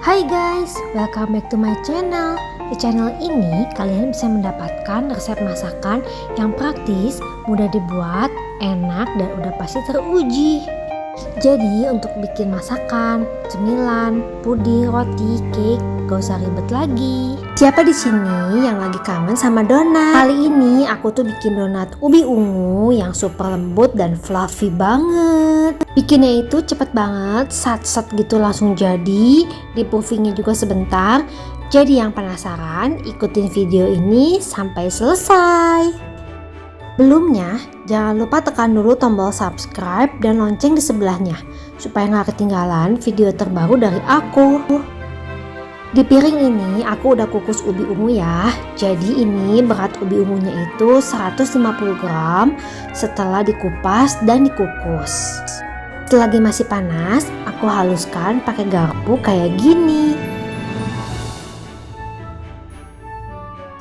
Hai guys, welcome back to my channel. Di channel ini kalian bisa mendapatkan resep masakan yang praktis, mudah dibuat, enak dan udah pasti teruji. Jadi untuk bikin masakan, cemilan, puding, roti, cake, gak usah ribet lagi. Siapa di sini yang lagi kangen sama donat? Kali ini aku tuh bikin donat ubi ungu yang super lembut dan fluffy banget. Bikinnya itu cepet banget, sat-sat gitu langsung jadi. Di puffingnya juga sebentar. Jadi yang penasaran, ikutin video ini sampai selesai. Sebelumnya, jangan lupa tekan dulu tombol subscribe dan lonceng di sebelahnya supaya nggak ketinggalan video terbaru dari aku. Di piring ini aku udah kukus ubi ungu ya. Jadi ini berat ubi ungunya itu 150 gram setelah dikupas dan dikukus. Selagi masih panas, aku haluskan pakai garpu kayak gini.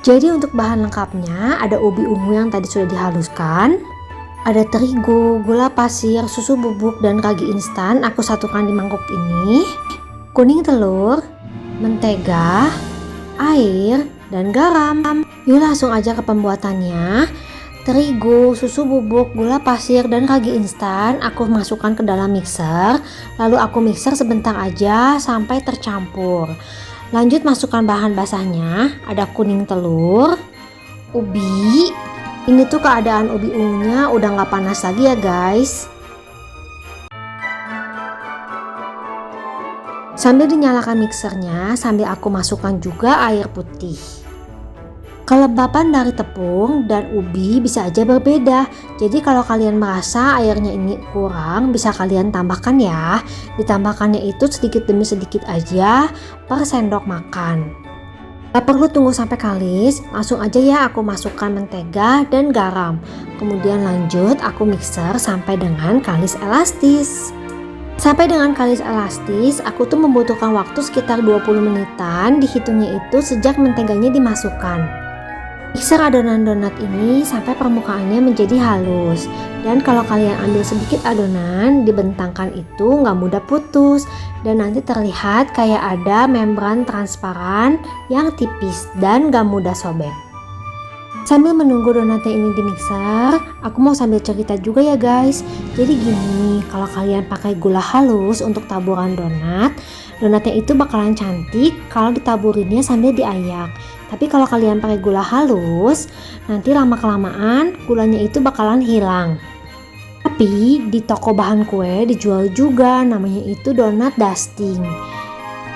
Jadi untuk bahan lengkapnya ada ubi ungu yang tadi sudah dihaluskan, ada terigu, gula pasir, susu bubuk, dan ragi instan aku satukan di mangkuk ini, kuning telur, mentega, air, dan garam. Yuk langsung aja ke pembuatannya. Terigu, susu bubuk, gula pasir, dan ragi instan aku masukkan ke dalam mixer. Lalu aku mixer sebentar aja sampai tercampur. Lanjut masukkan bahan basahnya. Ada kuning telur, ubi. Ini tuh keadaan ubi ungunya udah gak panas lagi ya guys. Sambil dinyalakan mixernya, sambil aku masukkan juga air putih. Kelembapan dari tepung dan ubi bisa aja berbeda. Jadi kalau kalian merasa airnya ini kurang, bisa kalian tambahkan ya. Ditambahkannya itu sedikit demi sedikit aja per sendok makan. Gak perlu tunggu sampai kalis, langsung aja ya aku masukkan mentega dan garam. Kemudian lanjut aku mixer sampai dengan kalis elastis. Sampai dengan kalis elastis, aku tuh membutuhkan waktu sekitar 20 menitan, dihitungnya itu sejak menteganya dimasukkan. Mixer adonan donat ini sampai permukaannya menjadi halus. Dan kalau kalian ambil sedikit adonan, dibentangkan itu nggak mudah putus. Dan nanti terlihat kayak ada membran transparan yang tipis dan nggak mudah sobek. Sambil menunggu donatnya ini di mixer, aku mau sambil cerita juga ya guys. Jadi gini, kalau kalian pakai gula halus untuk taburan donat, donatnya itu bakalan cantik kalau ditaburinnya sambil diayak. Tapi kalau kalian pakai gula halus, nanti lama-kelamaan gulanya itu bakalan hilang. Tapi di toko bahan kue dijual juga, namanya itu donat dusting.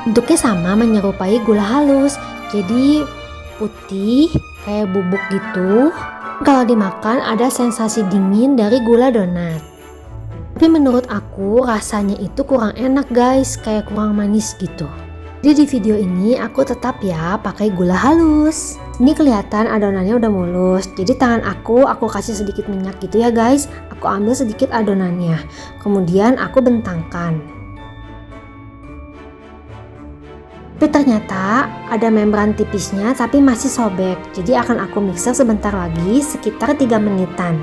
Bentuknya sama menyerupai gula halus, jadi putih kayak bubuk gitu. Kalau dimakan ada sensasi dingin dari gula donat. Tapi menurut aku rasanya itu kurang enak guys, kayak kurang manis gitu. Jadi di video ini aku tetap ya pakai gula halus. Ini kelihatan adonannya udah mulus. Jadi tangan aku kasih sedikit minyak gitu ya guys. Aku ambil sedikit adonannya. Kemudian aku bentangkan. Tapi ternyata ada membran tipisnya tapi masih sobek. Jadi akan aku mixer sebentar lagi sekitar 3 menitan.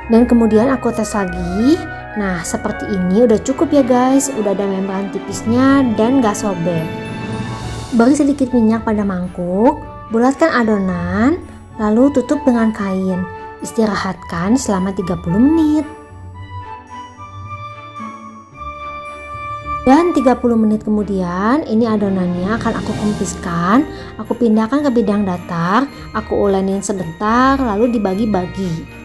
Dan kemudian aku tes lagi. Nah seperti ini udah cukup ya guys. Udah ada membran tipisnya dan gak sobek. Beri sedikit minyak pada mangkuk, bulatkan adonan, lalu tutup dengan kain. Istirahatkan selama 30 menit. Dan 30 menit kemudian ini adonannya akan aku kempiskan. Aku pindahkan ke bidang datar. Aku ulenin sebentar lalu dibagi-bagi.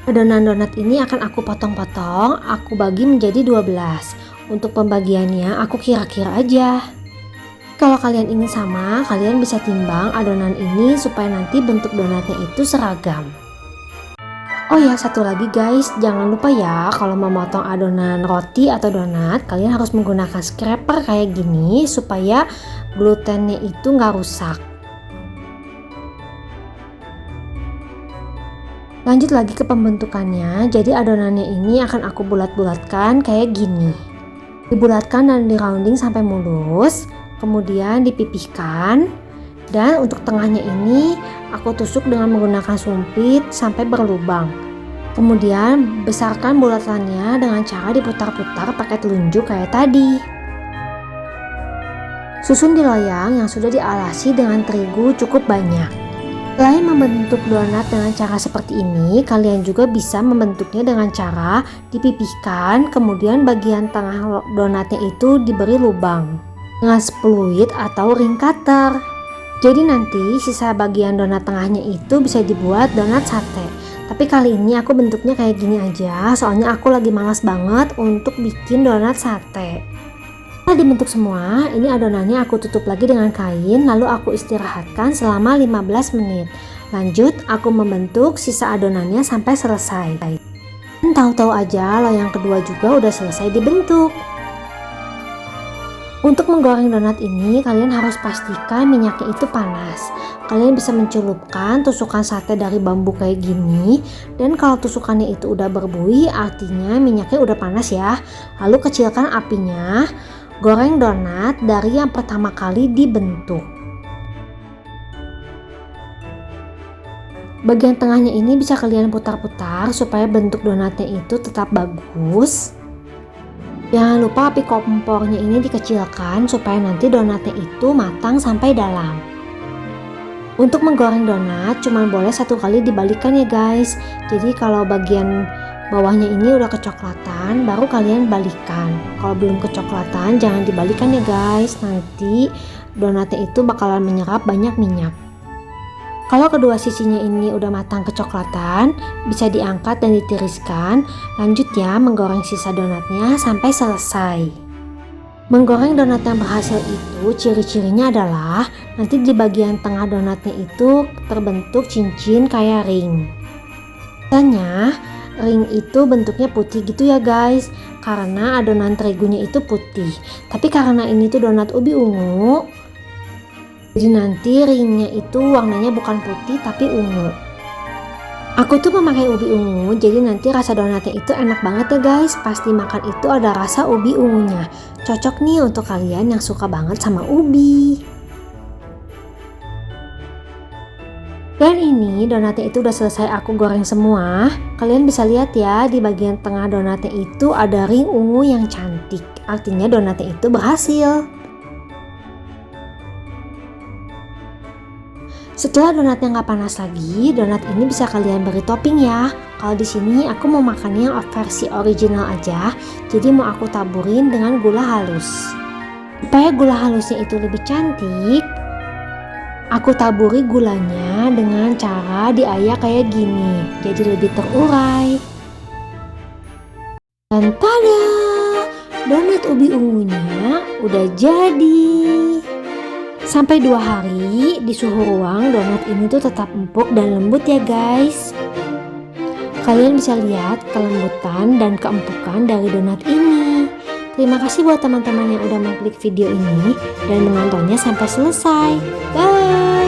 Adonan donat ini akan aku potong-potong, aku bagi menjadi 12. Untuk pembagiannya aku kira-kira aja. Kalau kalian ingin sama, kalian bisa timbang adonan ini supaya nanti bentuk donatnya itu seragam. Oh ya, satu lagi guys, jangan lupa ya kalau memotong adonan roti atau donat, kalian harus menggunakan scraper kayak gini supaya glutennya itu nggak rusak. Lanjut lagi ke pembentukannya. Jadi adonannya ini akan aku bulat-bulatkan kayak gini. Dibulatkan dan di rounding sampai mulus. Kemudian dipipihkan. Dan untuk tengahnya ini aku tusuk dengan menggunakan sumpit sampai berlubang. Kemudian besarkan bulatannya dengan cara diputar-putar pakai telunjuk kayak tadi. Susun di loyang yang sudah dialasi dengan terigu cukup banyak. Selain membentuk donat dengan cara seperti ini, kalian juga bisa membentuknya dengan cara dipipihkan, kemudian bagian tengah donatnya itu diberi lubang dengan spluit atau ring cutter. Jadi nanti sisa bagian donat tengahnya itu bisa dibuat donat sate. Tapi kali ini aku bentuknya kayak gini aja, soalnya aku lagi malas banget untuk bikin donat sate. Setelah dibentuk semua, ini adonannya aku tutup lagi dengan kain, lalu aku istirahatkan selama 15 menit. Lanjut, aku membentuk sisa adonannya sampai selesai. Dan tahu-tahu aja loyang kedua juga udah selesai dibentuk. Untuk menggoreng donat ini, kalian harus pastikan minyaknya itu panas. Kalian bisa mencelupkan tusukan sate dari bambu kayak gini, dan kalau tusukannya itu udah berbuih, artinya minyaknya udah panas ya. Lalu kecilkan apinya. Goreng donat dari yang pertama kali dibentuk. Bagian tengahnya ini bisa kalian putar-putar supaya bentuk donatnya itu tetap bagus. Jangan lupa api kompornya ini dikecilkan supaya nanti donatnya itu matang sampai dalam. Untuk menggoreng donat cuma boleh satu kali dibalikkan ya guys. Jadi kalau bagian bawahnya ini udah kecoklatan, baru kalian balikan. Kalau belum kecoklatan jangan dibalikan ya guys, nanti donatnya itu bakalan menyerap banyak minyak. Kalau kedua sisinya ini udah matang kecoklatan, bisa diangkat dan ditiriskan. Lanjut ya menggoreng sisa donatnya sampai selesai. Menggoreng donat yang berhasil itu ciri-cirinya adalah nanti di bagian tengah donatnya itu terbentuk cincin kayak ring. Biasanya ring itu bentuknya putih gitu ya guys, karena adonan terigunya itu putih. Tapi karena ini tuh donat ubi ungu, jadi nanti ringnya itu warnanya bukan putih tapi ungu. Aku tuh memakai ubi ungu, jadi nanti rasa donatnya itu enak banget ya guys. Pasti makan itu ada rasa ubi ungunya. Cocok nih untuk kalian yang suka banget sama ubi. Dan ini donatnya itu udah selesai aku goreng semua. Kalian bisa lihat ya, di bagian tengah donatnya itu ada ring ungu yang cantik. Artinya donatnya itu berhasil. Setelah donatnya nggak panas lagi, donat ini bisa kalian beri topping ya. Kalau di sini aku mau makannya yang versi original aja, jadi mau aku taburin dengan gula halus. Supaya gula halusnya itu lebih cantik, aku taburi gulanya dengan cara diayak kayak gini, jadi lebih terurai. Dan tada! Donat ubi ungunya udah jadi. Sampai 2 hari di suhu ruang, donat ini tuh tetap empuk dan lembut ya guys. Kalian bisa lihat kelembutan dan keempukan dari donat ini. Terima kasih buat teman-teman yang udah mengklik video ini dan menontonnya sampai selesai. Bye!